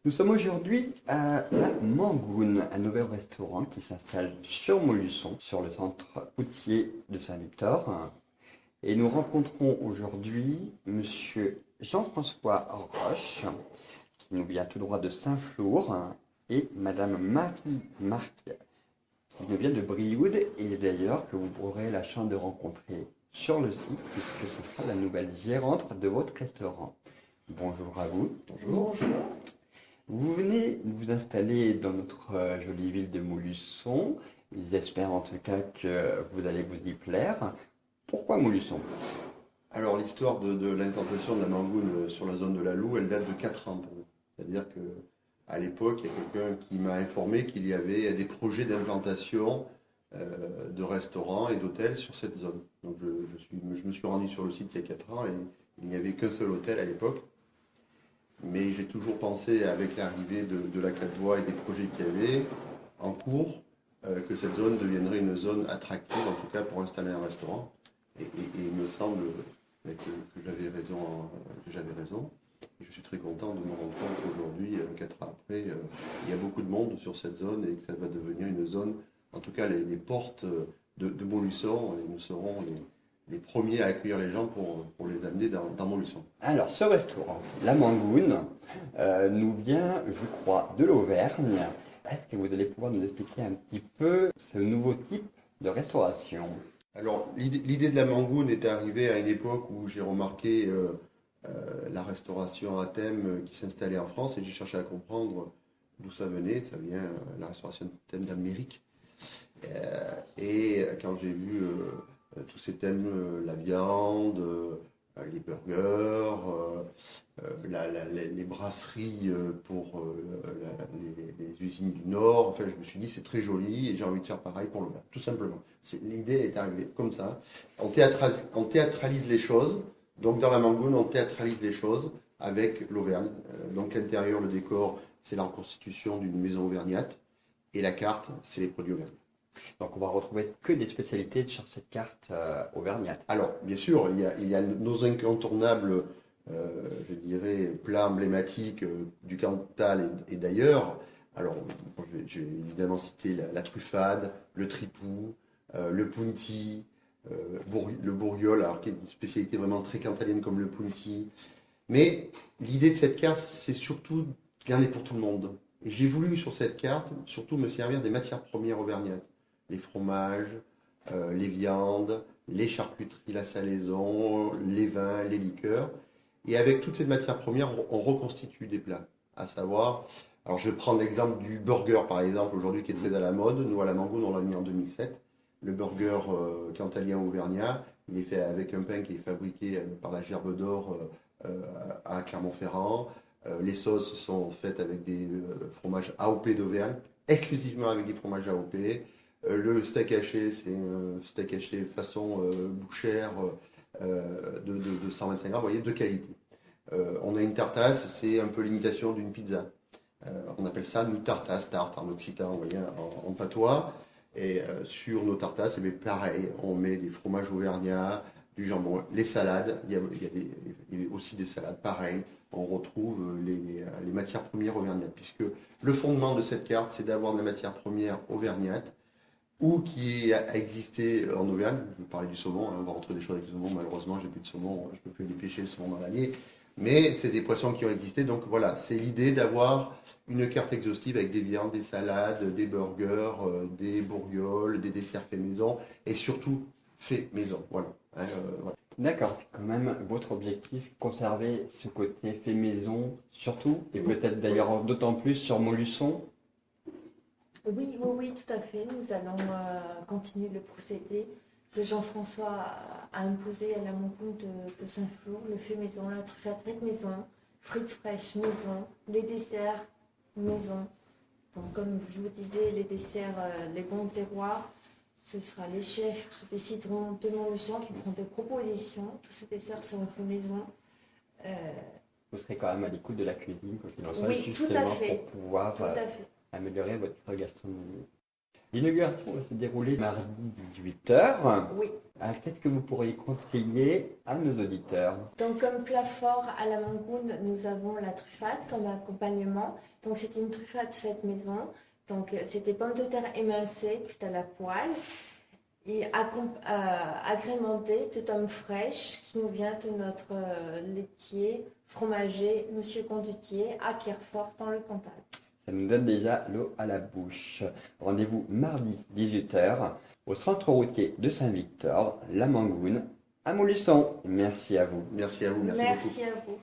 Nous sommes aujourd'hui à la Mangoune, un nouvel restaurant qui s'installe sur Montluçon, sur le centre routier de Saint-Victor. Et nous rencontrons aujourd'hui Monsieur Jean-François Roche, qui nous vient tout droit de Saint-Flour, et Madame Marie Marc, qui nous vient de Brioude, et d'ailleurs que vous aurez la chance de rencontrer sur le site, puisque ce sera la nouvelle gérante de votre restaurant. Bonjour à vous. Bonjour. Vous venez vous installer dans notre jolie ville de Montluçon. J'espère en tout cas que vous allez vous y plaire. Pourquoi Montluçon? Alors l'histoire de l'implantation de la Mangoune sur la zone de la Loue, elle date de 4 ans pour nous. C'est-à-dire qu'à l'époque, il y a quelqu'un qui m'a informé qu'il y avait des projets d'implantation de restaurants et d'hôtels sur cette zone. Donc je me suis rendu sur le site il y a 4 ans et il n'y avait qu'un seul hôtel à l'époque. Mais j'ai toujours pensé, avec l'arrivée de la 4 voies et des projets qu'il y avait en cours, que cette zone deviendrait une zone attractive, en tout cas pour installer un restaurant. Et il me semble que j'avais raison, Et je suis très content de me rendre compte aujourd'hui, 4 ans après, il y a beaucoup de monde sur cette zone et que ça va devenir une zone, en tout cas les portes de Montluçon, et nous serons les premiers à accueillir les gens pour les amener dans Montluçon. Alors, ce restaurant, la Mangoune, nous vient, je crois, de l'Auvergne. Est-ce que vous allez pouvoir nous expliquer un petit peu ce nouveau type de restauration? Alors, l'idée de la Mangoune est arrivée à une époque où j'ai remarqué la restauration à thème qui s'installait en France et j'ai cherché à comprendre d'où ça venait. Ça vient, la restauration à thème d'Amérique. Et quand j'ai vu tous ces thèmes, la viande, les burgers, les brasseries pour les usines du Nord. Enfin, je me suis dit, c'est très joli et j'ai envie de faire pareil pour le vin, tout simplement. L'idée est arrivée comme ça. On théâtralise les choses. Donc, dans la Mangoune, on théâtralise les choses avec l'Auvergne. Donc, l'intérieur, le décor, c'est la reconstitution d'une maison auvergnate. Et la carte, c'est les produits auvergnats. Donc, on va retrouver que des spécialités sur cette carte auvergnate. Alors, bien sûr, il y a nos incontournables, je dirais, plats emblématiques du Cantal et d'ailleurs. Alors, je vais évidemment citer la truffade, le tripou, le punti, le bourriol, alors qui est une spécialité vraiment très cantalienne comme le punti. Mais l'idée de cette carte, c'est surtout qu'il y en ait pour tout le monde. Et j'ai voulu, sur cette carte, surtout me servir des matières premières auvergnates. Les fromages, les viandes, les charcuteries, la salaison, les vins, les liqueurs. Et avec toutes ces matières premières, on reconstitue des plats. À savoir, alors je vais prendre l'exemple du burger par exemple, aujourd'hui qui est très à la mode. Nous à la Mangoune, on l'a mis en 2007. Le burger cantalien auvergnat, il est fait avec un pain qui est fabriqué par la Gerbe d'Or à Clermont-Ferrand. Les sauces sont faites avec des fromages AOP d'Auvergne, exclusivement avec des fromages AOP. Le steak haché, c'est un steak haché façon bouchère de 125 grammes, vous voyez, de qualité. On a une tartasse, c'est un peu l'imitation d'une pizza. On appelle ça nous tartasse, tarte en occitan, vous voyez, en patois. Et sur nos tartasses, eh pareil, on met des fromages auvergnats, du jambon, les salades, il y a aussi des salades, pareil. On retrouve les matières premières auvergnates, puisque le fondement de cette carte, c'est d'avoir de la matière première auvergnate, ou qui a existé en Auvergne. Je vais parler du saumon, on va rentrer des choses avec le saumon. Malheureusement, j'ai plus de saumon, je peux plus aller pêcher le saumon dans l'Allier. Mais c'est des poissons qui ont existé. Donc voilà, c'est l'idée d'avoir une carte exhaustive avec des viandes, des salades, des burgers, des bourguoles, des desserts faits maison et surtout fait maison. Voilà. Voilà. D'accord, quand même, votre objectif, conserver ce côté fait maison, surtout, et peut-être d'ailleurs d'autant plus sur Montluçon. Oui, tout à fait. Nous allons continuer le procédé que Jean-François a imposé à la Mangoune de Saint-Flour, le fait maison, la truffade faite maison, frites fraîches maison, les desserts maison. Donc, comme je vous disais, les desserts, les bons terroirs, ce sera les chefs qui décideront de Montluçon, qui feront des propositions. Tous ces desserts seront faits maison. Vous serez quand même à l'écoute de la cuisine, quoi qu'il en soit, Oui, tout à justement fait. pour pouvoir Tout à fait. améliorer votre gastronomie. L'inauguration va se dérouler mardi 18h. Oui. Qu'est-ce que vous pourriez conseiller à nos auditeurs? Donc, comme plat fort à la mangoune, nous avons la truffade comme accompagnement. Donc, c'est une truffade faite maison. Donc, c'est des pommes de terre émincées cuites à la poêle et agrémentées de tomes fraîches qui nous vient de notre laitier fromager Monsieur Condutier à Pierrefort dans le Cantal. Ça nous donne déjà l'eau à la bouche. Rendez-vous mardi 18h au centre routier de Saint-Victor, La Mangoune, à Montluçon. Merci à vous. Merci à vous, merci beaucoup. Merci à vous.